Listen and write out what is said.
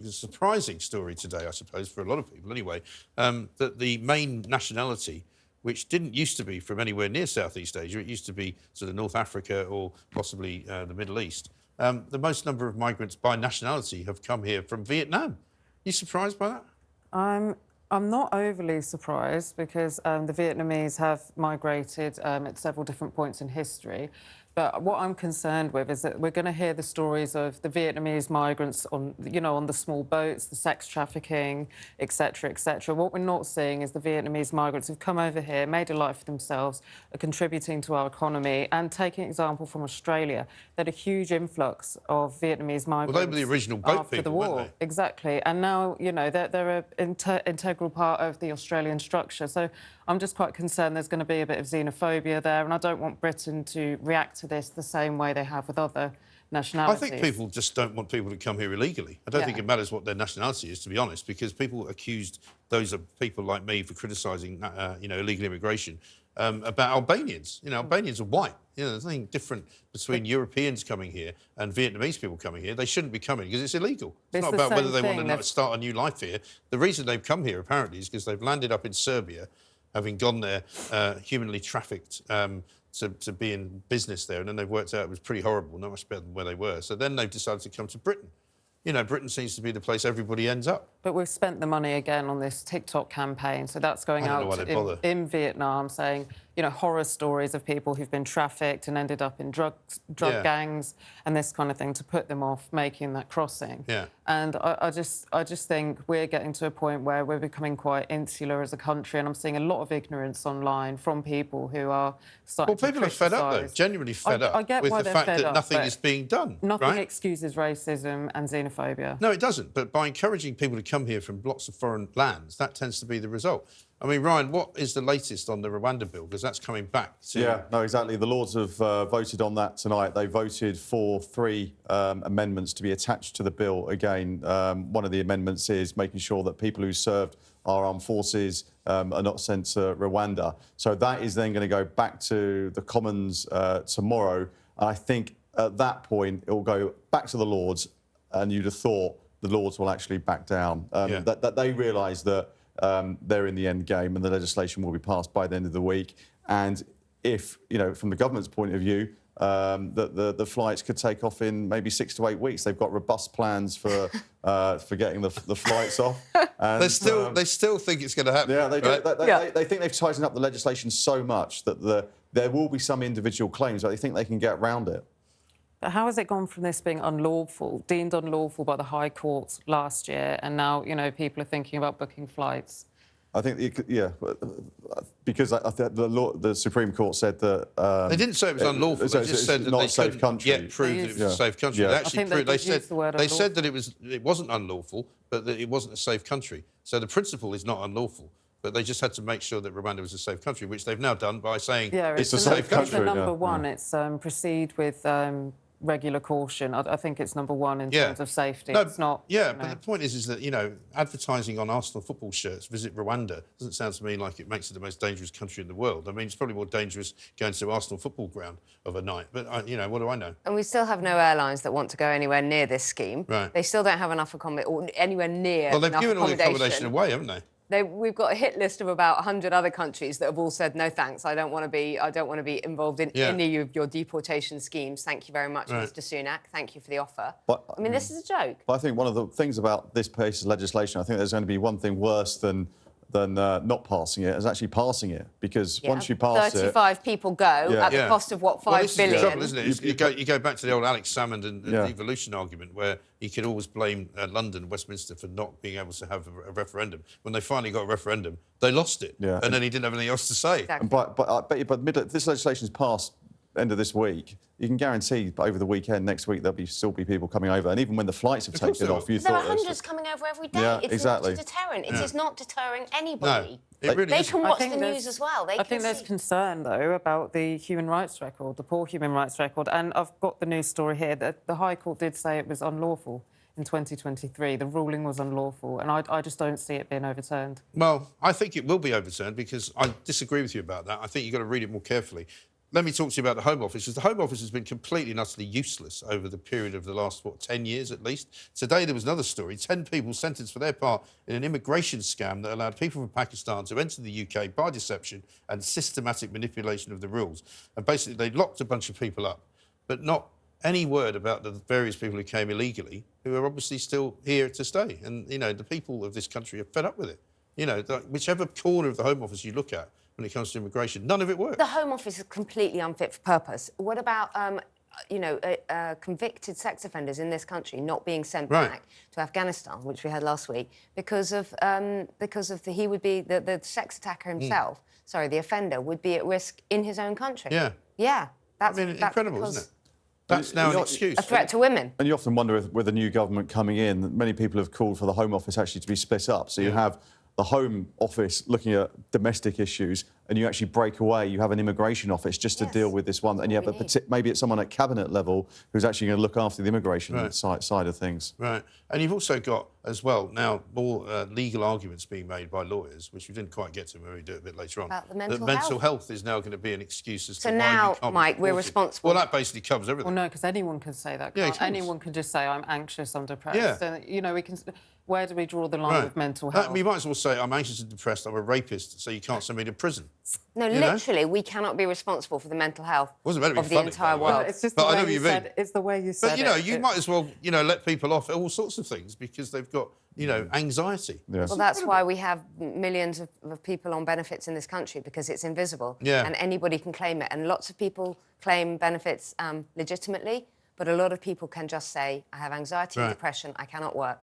It's a surprising story today, I suppose, for a lot of people anyway, that the main nationality, which didn't used to be from anywhere near Southeast Asia, it used to be sort of North Africa or possibly the Middle East, the most number of migrants by nationality have come here from Vietnam. You surprised by that? I'm not overly surprised because the Vietnamese have migrated at several different points in history. But what I'm concerned with is that we're going to hear the stories of the Vietnamese migrants on, on the small boats, the sex trafficking, etc., etc. What we're not seeing is the Vietnamese migrants who've come over here, made a life for themselves, are contributing to our economy. And taking an example from Australia, they had a huge influx of Vietnamese migrants. Well, they were the original boat after people, the war. weren't they? Exactly. And now, they're an integral part of the Australian structure. So I'm just quite concerned there's going to be a bit of xenophobia there, and I don't want Britain to react to this the same way they have with other nationalities. I think people just don't want people to come here illegally. I don't think it matters what their nationality is, to be honest, because people accused those of people like me for criticising, illegal immigration about Albanians. Albanians are white. There's nothing different between Europeans coming here and Vietnamese people coming here. They shouldn't be coming because it's illegal. It's not about whether they want to start a new life here. The reason they've come here, apparently, is because they've landed up in Serbia, having gone there humanly trafficked to be in business there, and then they've worked out it was pretty horrible, not much better than where they were. So then they've decided to come to Britain. Britain seems to be the place everybody ends up. But we've spent the money again on this TikTok campaign, so that's going out in Vietnam saying, horror stories of people who've been trafficked and ended up in drug gangs and this kind of thing to put them off making that crossing. Yeah. And I just think we're getting to a point where we're becoming quite insular as a country, and I'm seeing a lot of ignorance online from people who are starting to people are fed up, though, genuinely fed up with the fact that nothing is being done. Nothing excuses racism and xenophobia. No, it doesn't. But by encouraging people to come here from lots of foreign lands, that tends to be the result. I mean, Ryan, what is the latest on the Rwanda bill? Because that's coming back to... Yeah, no, exactly. The Lords have voted on that tonight. They voted for 3 amendments to be attached to the bill. Again, one of the amendments is making sure that people who served our armed forces are not sent to Rwanda. So that is then going to go back to the Commons tomorrow. And I think at that point, it will go back to the Lords, and you'd have thought the Lords will actually back down. That they realise that they're in the end game and the legislation will be passed by the end of the week. And if, from the government's point of view, the flights could take off in maybe 6 to 8 weeks. They've got robust plans for getting the flights off. And, they still think it's going to happen. Yeah, they do. Right? They think they've tightened up the legislation so much that there will be some individual claims, but they think they can get around it. But how has it gone from this being unlawful, deemed unlawful by the High Court last year, and now, people are thinking about booking flights? I think, because the Supreme Court said that... they didn't say it was unlawful, they just said that they couldn't yet prove that it was a safe country. They actually proved, they said that it wasn't unlawful, but that it wasn't a safe country. So the principle is not unlawful, but they just had to make sure that Rwanda was a safe country, which they've now done by saying it's a safe country. It's number one. It's proceed with regular caution. I think it's number one in terms of safety. No, it's not... Yeah, but the point is that, advertising on Arsenal football shirts, visit Rwanda, doesn't sound to me like it makes it the most dangerous country in the world. I mean, it's probably more dangerous going to Arsenal football ground of a night. But, what do I know? And we still have no airlines that want to go anywhere near this scheme. Right. They still don't have enough accommodation, or anywhere near Well, they've enough given all the accommodation away, haven't they? We've got a hit list of about 100 other countries that have all said no thanks. I don't want to be involved in any of your deportation schemes. Thank you very much, Mr. Sunak. Thank you for the offer. But, I mean, this is a joke. But I think one of the things about this piece of legislation, I think there's going to be one thing worse than not passing it, is actually passing it. Because once you pass 35 people go at the cost of, what, 5 billion? This is the trouble, isn't it? You go back to the old Alex Salmond and the devolution argument, where you can always blame London, Westminster, for not being able to have a referendum. When they finally got a referendum, they lost it. Yeah. And then he didn't have anything else to say. Exactly. But this legislation is passed end of this week. You can guarantee over the weekend, next week, there'll still be people coming over. And even when the flights have taken off, there are hundreds coming over every day. Yeah, it's not a deterrent. It is not deterring anybody. No, it really they can watch the news as well. I think there's concern, though, about the human rights record, the poor human rights record. And I've got the news story here that the High Court did say it was unlawful in 2023. The ruling was unlawful, and I just don't see it being overturned. Well, I think it will be overturned, because I disagree with you about that. I think you've got to read it more carefully. let me talk to you about the Home Office, because the Home Office has been completely and utterly useless over the period of the last, 10 years at least. Today there was another story, 10 people sentenced for their part in an immigration scam that allowed people from Pakistan to enter the UK by deception and systematic manipulation of the rules. And basically they locked a bunch of people up, but not any word about the various people who came illegally, who are obviously still here to stay. And, you know, the people of this country are fed up with it. You know, whichever corner of the Home Office you look at, when it comes to immigration, none of it works. The Home Office is completely unfit for purpose. What about, convicted sex offenders in this country not being sent back to Afghanistan, which we had last week, because of the sex attacker himself. Sorry, the offender would be at risk in his own country. Yeah. Yeah. That's incredible, isn't it? That's now an excuse. A threat to women. And you often wonder if, with a new government coming in, many people have called for the Home Office actually to be split up. So you have the Home Office looking at domestic issues, and you actually break away. You have an immigration office just to deal with this one, and you have maybe it's someone at cabinet level who's actually going to look after the immigration side of things. Right, and you've also got as well now more legal arguments being made by lawyers, which we didn't quite get to. Maybe do it a bit later on. About the mental mental health is now going to be an excuse as to so why now, you can't Mike, we're responsible. Well, that basically covers everything. Well, no, because anyone can say that. Anyone can just say I'm anxious, I'm depressed. Yeah. And, you know, we can. Where do we draw the line with mental health? You might as well say I'm anxious and depressed. I'm a rapist, so you can't send me to prison. No, literally, we cannot be responsible for the mental health of the funny, entire world. Well, it's just the way you said. It's the way you said it. But you know, you might as well, you know, let people off all sorts of things because they've got, you know, anxiety. Yes. Well, that's why we have millions of people on benefits in this country, because it's invisible. Yeah. And anybody can claim it. And lots of people claim benefits legitimately, but a lot of people can just say, I have anxiety and depression, I cannot work.